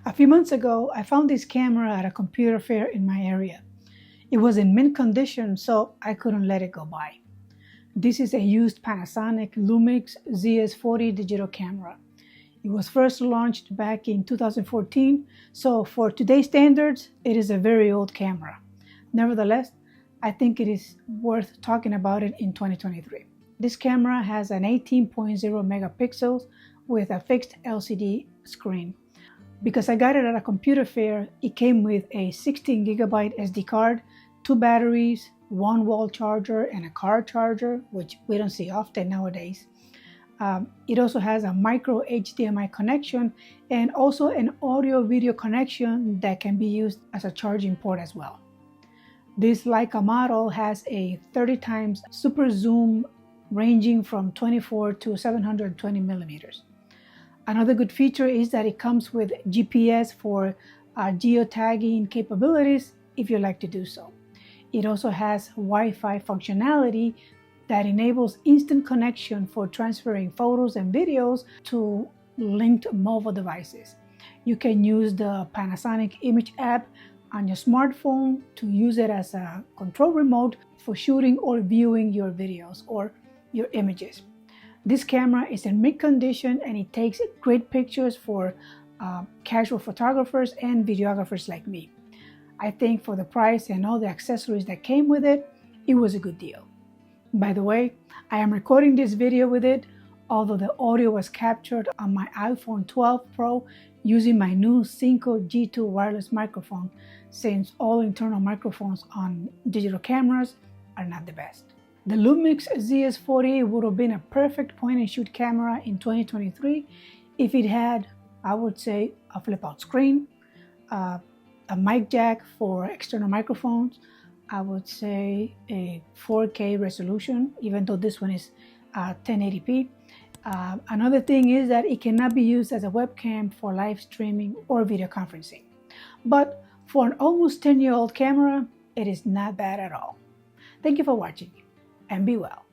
A few months ago, I found this camera at a computer fair in my area. It was in mint condition, so I couldn't let it go by. This is a used Panasonic Lumix ZS40 digital camera. It was first launched back in 2014, so for today's standards, it is a very old camera. Nevertheless, I think it is worth talking about it in 2023. This camera has an 18.0 megapixels with a fixed LCD screen. Because I got it at a computer fair, it came with a 16 gigabyte SD card, 2 batteries, 1 wall charger, and a car charger, which we don't see often nowadays. It also has a micro HDMI connection and also an audio-video connection that can be used as a charging port as well. This Leica model has a 30 times super zoom ranging from 24 to 720 millimeters. Another good feature is that it comes with GPS for geotagging capabilities if you like to do so. It also has Wi-Fi functionality that enables instant connection for transferring photos and videos to linked mobile devices. You can use the Panasonic Image app on your smartphone to use it as a control remote for shooting or viewing your videos or your images. This camera is in mint condition and it takes great pictures for casual photographers and videographers like me. I think for the price and all the accessories that came with it, it was a good deal. By the way, I am recording this video with it, although the audio was captured on my iPhone 12 Pro using my new Cinco G2 wireless microphone, since all internal microphones on digital cameras are not the best. The Lumix ZS40 would have been a perfect point-and-shoot camera in 2023 if it had, I would say, a flip-out screen, a mic jack for external microphones, I would say a 4K resolution, even though this one is 1080p. Another thing is that it cannot be used as a webcam for live streaming or video conferencing. But for an almost 10-year-old camera, it is not bad at all. Thank you for watching, and be well.